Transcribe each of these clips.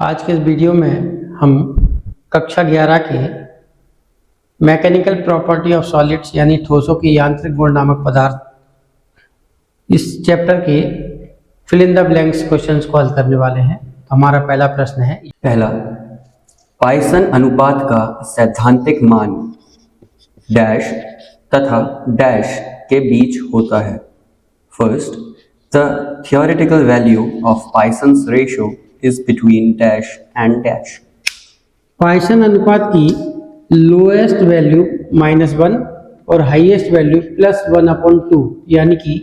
आज के इस वीडियो में हम कक्षा 11 के मैकेनिकल प्रॉपर्टी ऑफ सॉलिड्स यानी ठोसों की यांत्रिक गुण नामक पदार्थ इस चैप्टर के fill in the blanks questions को हल करने वाले हैं। तो हमारा पहला प्रश्न है, पहला, पाइसन अनुपात का सैद्धांतिक मान डैश तथा डैश के बीच होता है। First, the theoretical value of Poisson's ratio is between dash and dash. Poisson अनुपात की लोएस्ट वैल्यू -1 और हाईएस्ट वैल्यू +1/2 यानी कि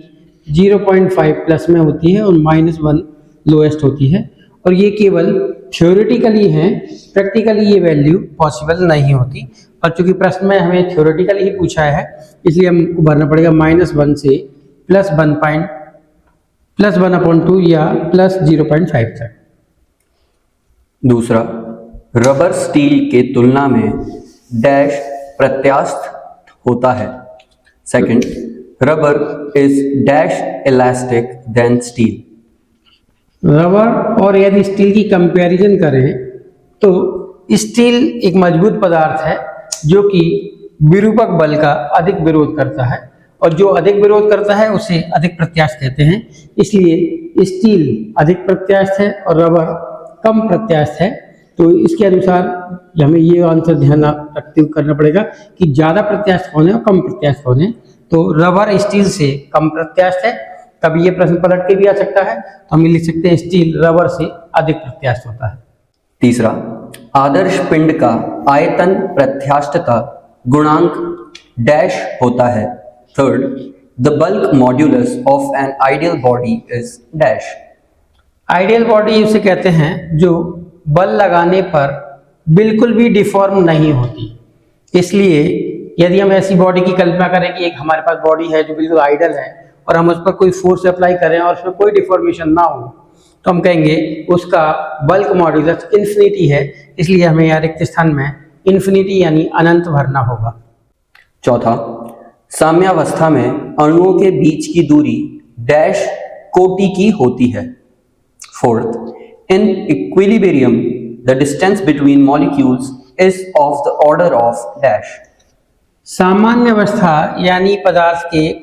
0.5 प्लस में होती है और -1 लोएस्ट होती है। और ये केवल थ्योरेटिकली हैं, प्रैक्टिकली ये वैल्यू पॉसिबल नहीं होती। और चूंकि प्रश्न में हमें थ्योरेटिकली ही पूछा है, इसलिए हमको भरना पड़ेगा -1 से +1/2 या +0.5 तक। दूसरा, रबर स्टील के तुलना में डैश प्रत्यास्थ होता है। Second, rubber is dash elastic than steel. Rubber और यदि स्टील की कंपैरिजन करें तो स्टील एक मजबूत पदार्थ है जो कि विरूपक बल का अधिक विरोध करता है, और जो अधिक विरोध करता है उसे अधिक प्रत्यास्थ कहते हैं। इसलिए स्टील अधिक प्रत्यास्थ है और रबर कम प्रत्यास्थ है। तो इसके अनुसार हमें ये आंसर ध्यान रखते हुए करना पड़ेगा कि ज़्यादा प्रत्यास्थ कौन है और कम प्रत्यास्थ कौन है। तो रबर स्टील से कम प्रत्यास्थ है। कभी ये प्रश्न पलट के भी आ सकता है, तो हम लिख सकते हैं स्टील रबर से अधिक प्रत्यास्थ होता है। तीसरा, आदर्श पिंड का आयतन प्रत्यास्थता गुणांक डैश होता है। Third, the bulk modulus of an ideal body is dash. Ideal body उसे कहते हैं जो बल लगाने पर बिल्कुल भी डिफॉर्म नहीं होती। इसलिए यदि हम ऐसी बॉडी की कल्पना करें कि एक हमारे पास बॉडी है जो बिल्कुल आइडियल है और हम उस पर कोई फोर्स अप्लाई करें और उसमें कोई डिफॉर्मेशन ना हो, तो हम कहेंगे उसका बल्क मॉड्यूलस इन्फिनिटी है। इसलिए हमें यहाँ रिक्त स्थान में इन्फिनिटी यानी अनंत भरना होगा। चौथा, साम्यावस्था में अणुओं के बीच की दूरी डैश कोटि की होती है। Fourth, in equilibrium the distance between molecules is of the order of dash। सामान्य अवस्था यानी पदार्थ के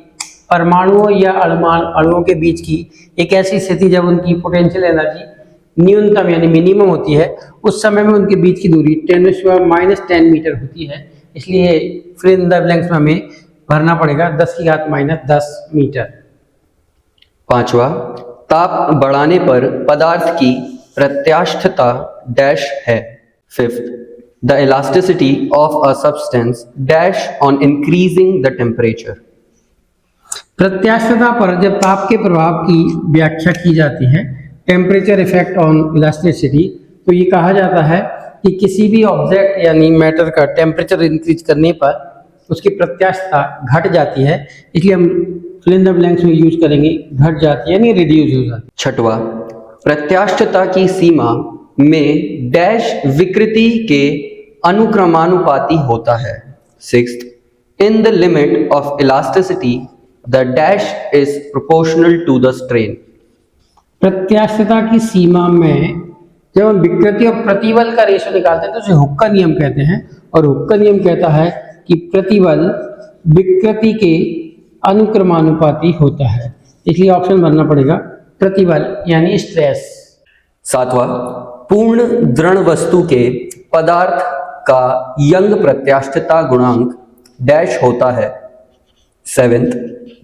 परमाणुओं या अणुओं के बीच की एक ऐसी स्थिति जब उनकी पोटेंशियल एनर्जी न्यूनतम यानी मिनिमम होती है, उस समय में उनके बीच की दूरी 10⁻⁻10 मीटर होती है। इसलिए फिल इन द ब्लैंक्स में हमें भरना पड़ेगा 10⁻⁻10 मीटर। पांचवा, ताप बढ़ाने पर पदार्थ की प्रत्यास्थता डैश है। Fifth, the elasticity of a substance dash on increasing the temperature. प्रत्यास्थता पर जब ताप के प्रभाव की व्याख्या की जाती है, टेम्परेचर इफेक्ट ऑन इलास्टिसिटी, तो ये कहा जाता है कि किसी भी ऑब्जेक्ट यानी मैटर का टेम्परेचर इंक्रीज करने पर उसकी प्रत्यास्थता घट जाती है। इसलिए हम फिल इन द ब्लैंक्स में यूज करेंगे घट जाती है यानी रिड्यूस हो जाती है। छठवा, प्रत्यास्थता की सीमा में डैश विकृति के अनुक्रमानुपाती होता है। Sixth, in the limit of elasticity the dash is proportional to the strain. प्रत्यास्थता की सीमा में जब हम विकृति और प्रतिबल का रेशो निकालते हैं तो उसे हुक का नियम कहते हैं, और हुक का नियम कहता है कि प्रतिबल विकृति के अनुक्रमानुपाती होता है। इसलिए ऑप्शन भरना पड़ेगा प्रतिबल यानी स्ट्रेस। सातवां, पूर्ण दृढ़ वस्तु के पदार्थ का यंग प्रत्यास्थता गुणांक डैश होता है। Seventh,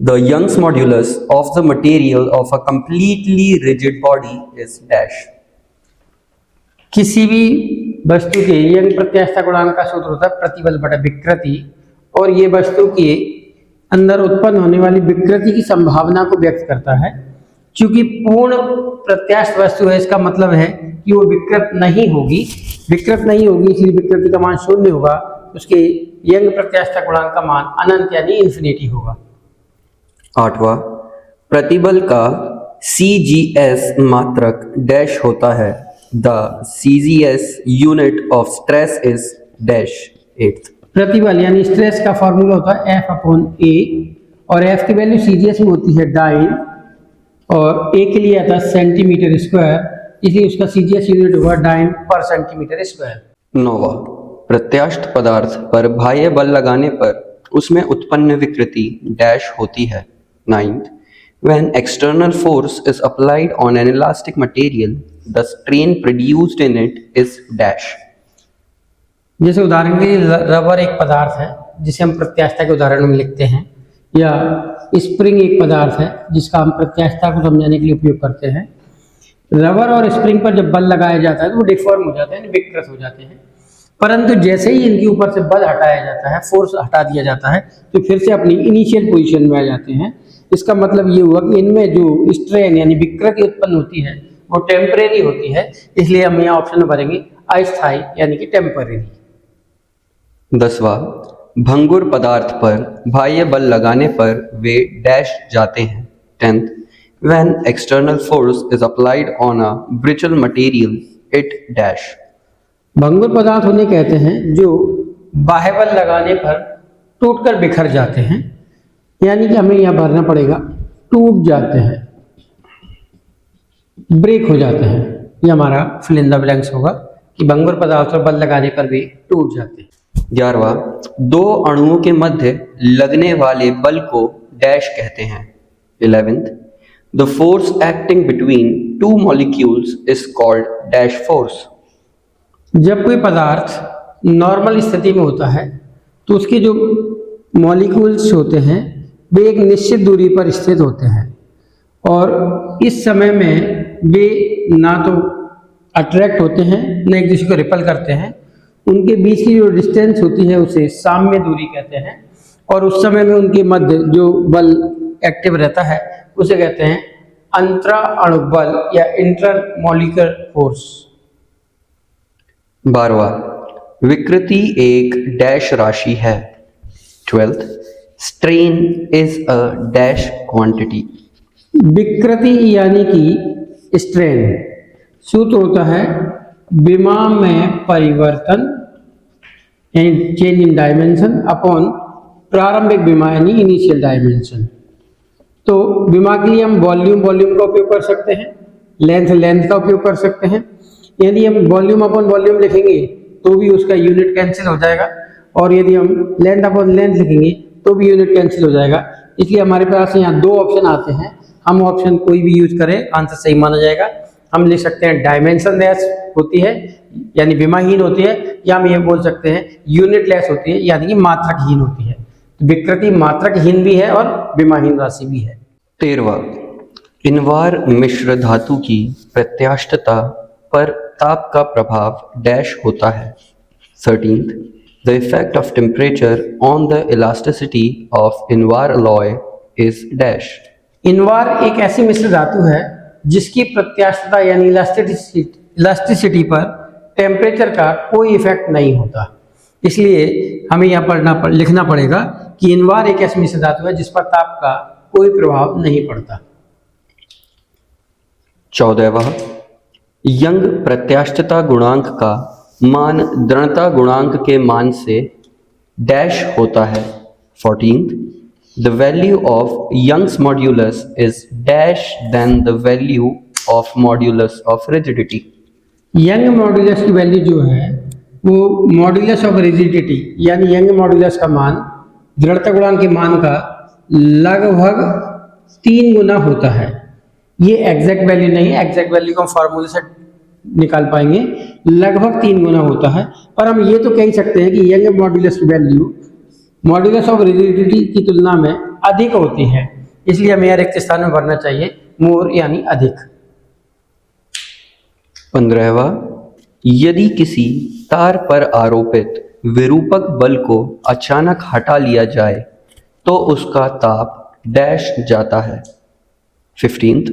the Young's modulus of the material of a completely rigid body is dash. किसी भी वस्तु के यंग प्रत्यास्थता गुणांक का सूत्र होता है प्रतिबल बटा विकृति, और ये वस्तु के अंदर उत्पन्न होने वाली विकृति की संभावना को व्यक्त करता है। क्योंकि पूर्ण प्रत्यास्थ वस्तु है, इसका मतलब है कि वो विकृत नहीं होगी। इसलिए विकृति का मान 0 होगा, उसके यंग प्रत्यास्थता गुणांक का मान अनंत यानी इन्फिनिटी होगा। आठवां, प्रतिबल का CGS मात्रक डैश होता है। The CGS unit of stress is dash. Eighth, प्रतिबल यानी स्ट्रेस का फॉर्मूला होता है F/A, और F की वैल्यू CGS में होती है 9, और A के लिए आता है सेंटीमीटर स्क्वायर, इसलिए उसका CGS यूनिट हुआ डाइन पर सेंटीमीटर स्क्वायर। 9वां, प्रत्यास्थ पदार्थ पर बाह्य बल लगाने पर उसमें उत्पन्न विकृति डैश होती है। 9th, when external force is applied on an elastic material, the strain produced in it is dash. जैसे उदाहरण के लिए रबर एक पदार्थ है जिसे हम प्रत्यास्थता के उदाहरण में लिखते हैं, या स्प्रिंग एक पदार्थ है जिसका हम प्रत्यास्थता को समझाने के लिए उपयोग करते हैं। रबर और स्प्रिंग पर जब बल लगाया जाता है तो वो डिफॉर्म हो जाते हैं, विकृत हो जाते हैं, परंतु जैसे ही इनके ऊपर से बल हटाया जाता है, फोर्स हटा दिया जाता है, तो फिर से अपनी इनिशियल पोजीशन में आ जाते हैं। इसका मतलब ये हुआ कि इनमें जो स्ट्रेन यानी विकृति उत्पन्न होती है वो टेम्परेरी होती है, इसलिए हम यहाँ ऑप्शन में भरेंगे अस्थायी यानी कि टेम्परेरी। 10वां, भंगुर पदार्थ पर बाह्य बल लगाने पर वे डैश जाते हैं। 10th, when external force is applied on a brittle material, it dash. भंगुर पदार्थ उन्हें कहते हैं जो बाह्य बल लगाने पर टूटकर बिखर जाते हैं, यानी कि हमें यहाँ भरना पड़ेगा टूट जाते हैं, ब्रेक हो जाते हैं। ये हमारा फिल इन द ब्लैंक्स होगा कि भंगुर पदार्थ पर बल लगाने पर भी टूट जाते हैं। 11वां, दो अणुओं के मध्य लगने वाले बल को डैश कहते हैं। 11th, the force acting between two molecules is called dash force. जब कोई पदार्थ नॉर्मल स्थिति में होता है तो उसके जो मॉलिक्यूल्स होते हैं वे एक निश्चित दूरी पर स्थित होते हैं, और इस समय में वे ना तो अट्रैक्ट होते हैं न एक दूसरे को रिपल करते हैं। उनके बीच की जो डिस्टेंस होती है उसे साम्य दूरी कहते हैं, और उस समय में उनके मध्य जो बल एक्टिव रहता है उसे कहते हैं अंतरा अणु बल या इंटर मॉलिक्यूलर फोर्स। 12वां, विकृति एक डैश राशि है। 12th, strain is a dash quantity. विकृति यानी कि स्ट्रेन सूत्र होता है विमा में परिवर्तन यानी चेंज इन डायमेंशन अपॉन प्रारंभिक विमा यानी इनिशियल डायमेंशन। तो विमा के लिए हम वॉल्यूम का उपयोग कर सकते हैं, लेंथ का उपयोग कर सकते हैं। यदि हम वॉल्यूम अपॉन वॉल्यूम लिखेंगे तो भी उसका यूनिट कैंसिल हो जाएगा, और यदि हम लेंथ अपॉन लेंथ लिखेंगे तो भी यूनिट कैंसिल हो जाएगा। इसलिए हमारे पास यहाँ दो ऑप्शन आते हैं, हम ऑप्शन कोई भी यूज करें आंसर सही माना जाएगा। हम लिख सकते हैं डायमेंशन लेस होती है यानी विमाहीन होती है, या हम ये बोल सकते हैं यूनिट लेस होती है यानी कि मात्रकहीन होती है। तो विकृति मात्रकहीन भी है और विमाहीन राशि भी है। 13वां, इनवार मिश्र धातु की प्रत्यास्थता पर ताप का प्रभाव डैश होता है। 13th, the effect of temperature on the elasticity of Invar alloy is dash. Invar एक ऐसी मिश्र धातु है जिसकी प्रत्यास्थता यानी इलास्टिसिटी पर टेम्परेचर का कोई इफेक्ट नहीं होता, इसलिए हमें यहाँ लिखना पड़ेगा कि इनवार एक ऐसी मिश्र धातु है जिस पर ताप का कोई प्रभाव नहीं पड़ता। 14वां, यंग प्रत्यास्थता गुणांक का मान दृढ़ता गुणांक के मान से डैश होता है। 14th, the value of Young's modulus is dash than the value of modulus of rigidity. Young modulus की वैल्यू जो है वो मॉड्यूलस ऑफ रिजिडिटी यानी यंग मॉड्यूलस का मान दृढ़ता गुणांक के मान का लगभग 3 गुना होता है। ये एग्जैक्ट वैल्यू नहीं है, एग्जैक्ट वैल्यू को हम फार्मूले से निकाल पाएंगे, लगभग 3 गुना होता है। पर हम ये तो कह ही सकते हैं कि यंग मॉड्यूलस की वैल्यू मॉड्यूलस ऑफ रिजिडिटी की तुलना में अधिक होती है, इसलिए हमें यहाँ रिक्त स्थान में भरना चाहिए मोर यानी अधिक। 15वां, यदि किसी तार पर आरोपित विरूपक बल को अचानक हटा लिया जाए तो उसका ताप डैश जाता है। 15th,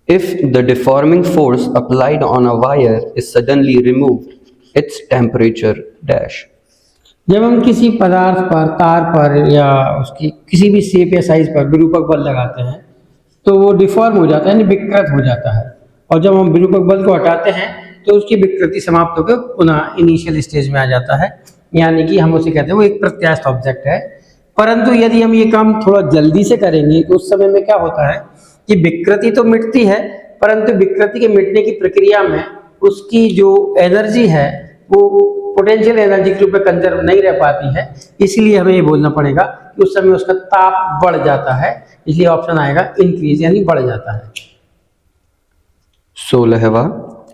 if the deforming force applied on a wire is suddenly removed, its temperature dash. जब हम किसी पदार्थ पर, तार पर या उसकी किसी भी शेप या साइज पर विरूपक बल लगाते हैं तो वो डिफॉर्म हो जाता है यानी विकृत हो जाता है, और जब हम विरूपक बल को हटाते हैं तो उसकी विकृति समाप्त होकर पुनः इनिशियल स्टेज में आ जाता है, यानी कि हम उसे कहते हैं वो एक प्रत्यास्थ ऑब्जेक्ट है। परंतु यदि हम ये काम थोड़ा जल्दी से करेंगे तो उस समय में क्या होता है कि विकृति तो मिटती है परंतु विकृति के मिटने की प्रक्रिया में उसकी जो एनर्जी है वो पोटेंशियल एनर्जी के रूप में कंजर्व नहीं रह पाती है, इसलिए हमें ये बोलना पड़ेगा कि उस समय उसका ताप बढ़ जाता है, इसलिए ऑप्शन आएगा इंक्रीज यानी बढ़ जाता है। 16वां,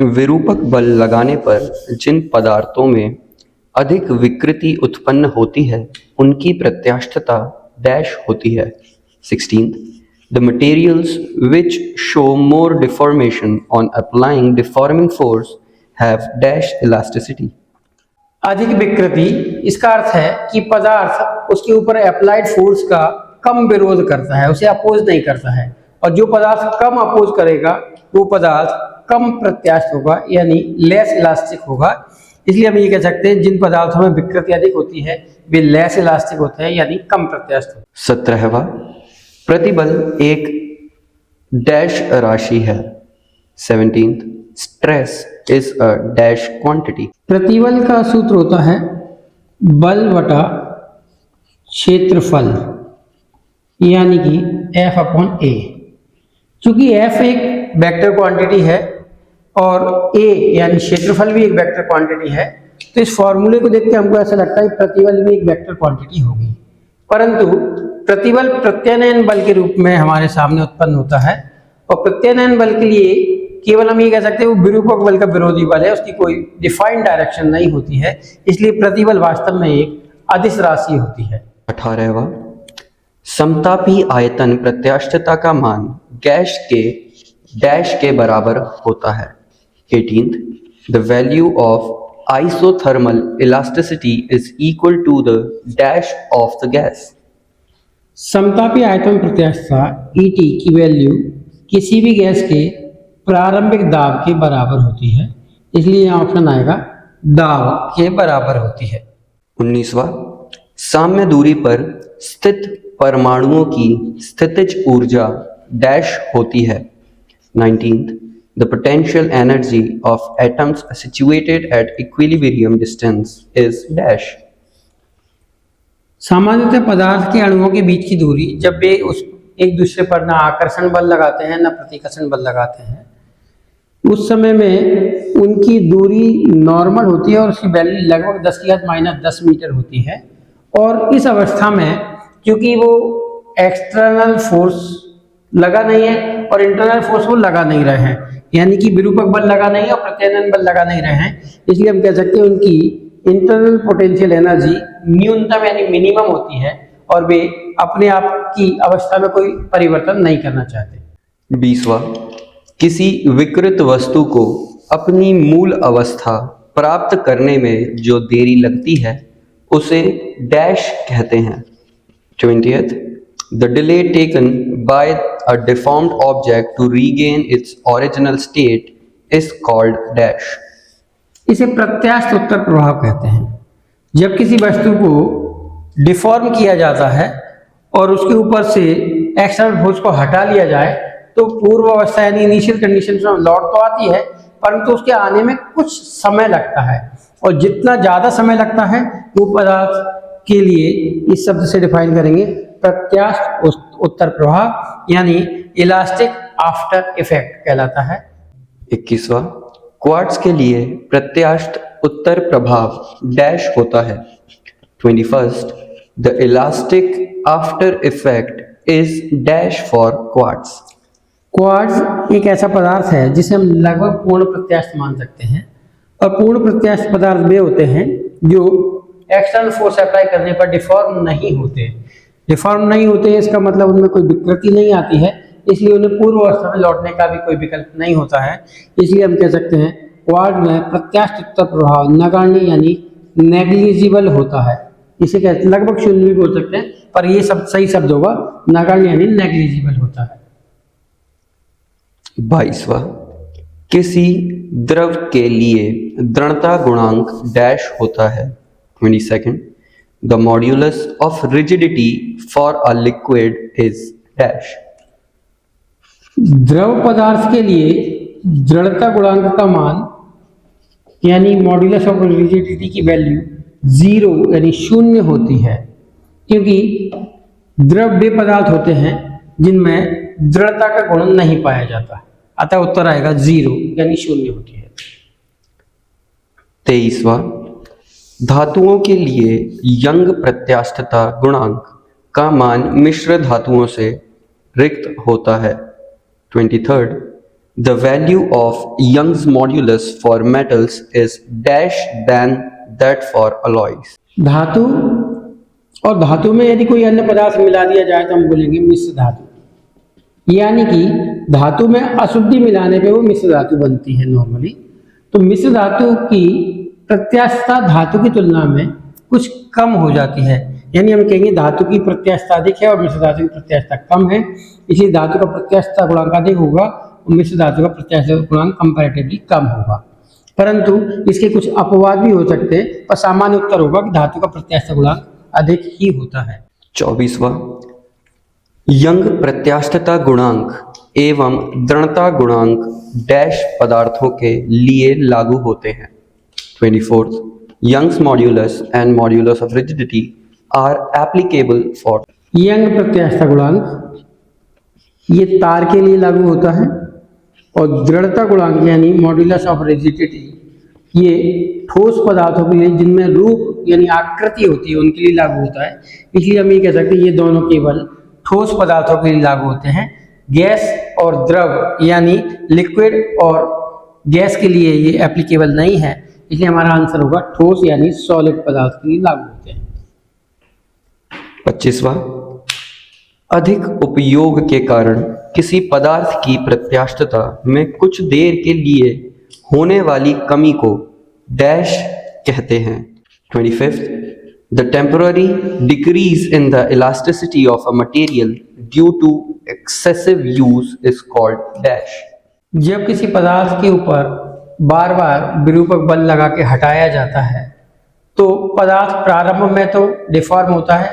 विरूपक बल लगाने पर जिन पदार्थों में अधिक विकृति उत्पन्न होती है उनकी प्रत्यास्थता डैश होती है। 16th, the materials which show more deformation on applying deforming force have dash elasticity. अधिक विकृति इसका अर्थ है कि पदार्थ उसके ऊपर अप्लाइड फोर्स का कम विरोध करता है, उसे अपोज नहीं करता है, और जो पदार्थ कम अपोज करेगा वो पदार्थ कम प्रत्यास्थ होगा यानी लेस इलास्टिक होगा। इसलिए हम ये कह सकते हैं जिन पदार्थों में विकृति अधिक होती है वे लेस इलास्टिक होते हैं यानी कम प्रत्यास्थ होते हैं। 17वां, प्रतिबल एक डैश राशि है। 17th, stress is a dash quantity. प्रतिबल का सूत्र होता है बल बटा क्षेत्रफल यानी कि F/A। चूंकि F एक वेक्टर क्वांटिटी है और A यानी क्षेत्रफल भी एक वेक्टर क्वांटिटी है, तो इस फॉर्मूले को देख के हमको ऐसा लगता है प्रतिबल भी एक वेक्टर क्वांटिटी होगी, परंतु प्रतिबल प्रत्यानयन बल के रूप में हमारे सामने उत्पन्न होता है, और प्रत्यानयन बल के लिए केवल हम ये कह सकते हैं वो विरूपक बल का विरोधी बल है, उसकी कोई डिफाइंड डायरेक्शन नहीं होती है, इसलिए प्रतिबल वास्तव में एक अदिश राशि होती है। 18वां, समतापी आयतन प्रत्यास्थता का मान गैस के डैश के बराबर होता है। 18th, the value of isothermal elasticity is equal to the dash of the gas. समतापी आयतन प्रत्यास्थता ET की वैल्यू किसी भी गैस के प्रारंभिक दाब के बराबर होती है, इसलिए यहाँ ऑप्शन आएगा दाब के बराबर होती है। 19वां, साम्य दूरी पर स्थित परमाणुओं की स्थितिज ऊर्जा डैश होती है। 19th, the potential energy of atoms situated at equilibrium distance is dash. सामान्यतः पदार्थ के अणुओं के बीच की दूरी जब वे उस एक दूसरे पर ना आकर्षण बल लगाते हैं ना प्रतिकर्षण बल लगाते हैं, उस समय में उनकी दूरी नॉर्मल होती है और उसकी वैल्यू लगभग 10⁻⁻10 मीटर होती है। और इस अवस्था में क्योंकि वो एक्सटर्नल फोर्स लगा नहीं है और इंटरनल फोर्स वो लगा नहीं रहे हैं, यानी कि विरूपक बल लगा नहीं है और प्रत्यानयन बल लगा नहीं रहे हैं, इसलिए हम कह सकते हैं उनकी इंटरनल पोटेंशियल एनर्जी न्यूनतम यानी मिनिमम होती है और वे अपने आप की अवस्था में कोई परिवर्तन नहीं करना चाहते। 20वां, किसी विकृत वस्तु को अपनी मूल अवस्था प्राप्त करने में जो देरी लगती है उसे डैश कहते हैं। 20th, the delay taken by a deformed object to regain its original state is called dash. इसे प्रत्यास्थ उत्तर प्रभाव कहते हैं। जब किसी वस्तु को डिफॉर्म किया जाता है और उसके ऊपर से एक्सटर्नल फोर्स को हटा लिया जाए तो पूर्व अवस्था यानी इनिशियल कंडीशन में लौट तो आती है, परंतु उसके आने में कुछ समय लगता है, और जितना ज़्यादा समय लगता है वो पदार्थ के लिए इस शब्द से डिफाइन करेंगे प्रत्यास्थ उत्तर प्रभाव यानी इलास्टिक आफ्टर इफेक्ट कहलाता है। 21वां, क्वार्ट्ज के लिए प्रत्यास्थ उत्तर प्रभाव डैश होता है। 21st, the elastic after effect is dash for quartz. Quartz एक ऐसा पदार्थ है जिसे हम लगभग पूर्ण प्रत्यास्थ मान सकते हैं, और पूर्ण प्रत्यास्थ पदार्थ वे होते हैं जो एक्सटर्नल फोर्स अप्लाई करने पर डिफॉर्म नहीं होते। डिफॉर्म नहीं होते इसका मतलब उनमें कोई विकृति नहीं आती है, इसलिए उन्हें पूर्व अवस्था में लौटने का भी कोई विकल्प नहीं होता है, इसलिए हम कह सकते हैं क्वार्ट्ज में प्रत्यास्थ उत्तर प्रभाव नगण्य यानी नेग्लिजिबल होता है। इसे कहते लगभग शून्य भी बोल सकते हैं, पर ये सब सही शब्द होगा, नगण्य यानी नेग्लिजिबल होता है। 22वां, किसी द्रव के लिए दृढ़ता गुणांक डैश होता है। 22nd, the modulus of rigidity for a liquid is dash. द्रव पदार्थ के लिए दृढ़ता गुणांक का मान यानी मॉड्यूलस ऑफ रिजिडिटी की वैल्यू 0 यानी शून्य होती है, क्योंकि द्रव वे पदार्थ होते हैं जिनमें दृढ़ता का गुण नहीं पाया जाता। अतः उत्तर आएगा 0 यानी 0 होती है। 23वां, धातुओं के लिए यंग प्रत्यास्थता गुणांक का मान मिश्र धातुओं से रिक्त होता है। 23rd, the value of Young's modulus for metals is dash than that for alloys. धातु और धातु में यदि कोई अन्य पदार्थ मिला दिया जाए तो हम बोलेंगे मिश्र धातु, यानी कि धातु में अशुद्धि मिलाने पे वो मिश्र धातु बनती है नॉर्मली। तो मिश्र धातु की प्रत्यास्थता धातु की तुलना में कुछ कम हो जाती है, यानी हम कहेंगे धातु की प्रत्यास्थता अधिक है और मिश्र धातु की प्रत्यास्थता कम है, इसलिए धातु का प्रत्यास्थता गुणांक अधिक होगा और मिश्र धातु का प्रत्यास्थता गुणांक कंपैरेटिवली कम होगा। परंतु इसके कुछ अपवाद भी हो सकते हैं, पर सामान्य उत्तर होगा कि धातु का प्रत्यास्थता गुणांक अधिक ही होता है। 24वां, यंग प्रत्यास्थता गुणांक एवं दृढ़ता गुणांक डैश पदार्थों के लिए लागू होते हैं। 24th, Young's modulus and modulus of rigidity are applicable for Young प्रत्यास्थता गुणांक ये तार के लिए लागू होता है और दृढ़ता गुणांक यानी मॉड्यूलस ऑफ रिजिडिटी ये ठोस पदार्थों के लिए जिनमें रूप यानी आकृति होती है उनके लिए लागू होता है। इसलिए हम ये कह सकते हैं ये दोनों केवल ठोस पदार्थों के लिए लागू होते हैं, गैस और द्रव यानी लिक्विड और गैस के लिए ये एप्लीकेबल नहीं है। इसलिए हमारा आंसर होगा ठोस यानी सॉलिड पदार्थ के लिए लागू होते हैं। 25वां, अधिक उपयोग के कारण किसी पदार्थ की प्रत्यास्थता में कुछ देर के लिए होने वाली कमी को डैश कहते हैं। 25th, the temporary decrease in the elasticity of a material due to excessive use is called dash. जब किसी पदार्थ के ऊपर बार बार विरूपक बल लगा के हटाया जाता है तो पदार्थ प्रारंभ में तो डिफॉर्म होता है,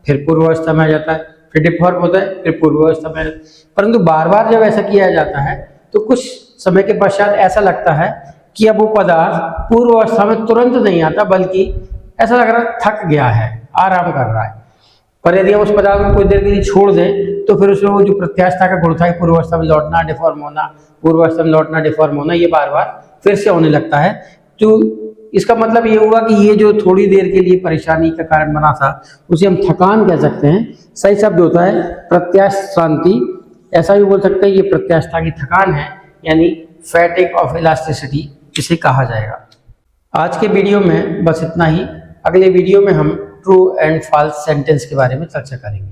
फिर पूर्वावस्था में आ जाता है, फिर डिफॉर्म होता है, फिर पूर्वावस्था में आ जाता है। परंतु बार बार जब ऐसा किया जाता है तो कुछ समय के पश्चात ऐसा लगता है कि अब वो पदार्थ पूर्वावस्था में तुरंत नहीं आता, बल्कि ऐसा लग रहा है थक गया है, आराम कर रहा है। पर यदि हम उस पदार्थ को कुछ देर के लिए छोड़ दें तो फिर उसमें वो जो प्रत्यास्थता का गुण था कि पूर्वावस्था में लौटना डिफॉर्म होना, पूर्वावस्था में लौटना डिफॉर्म होना, ये बार बार फिर से होने लगता है। तो इसका मतलब ये हुआ कि ये जो थोड़ी देर के लिए परेशानी का कारण बना था उसे हम थकान कह सकते हैं। सही शब्द होता है प्रत्यास्थांति, ऐसा भी बोल सकते हैं ये प्रत्यास्थता की थकान है, यानी फैटिग ऑफ इलास्टिसिटी इसे कहा जाएगा। आज के वीडियो में बस इतना ही। अगले वीडियो में हम ट्रू एंड फॉल्स सेंटेंस के बारे में चर्चा करेंगे।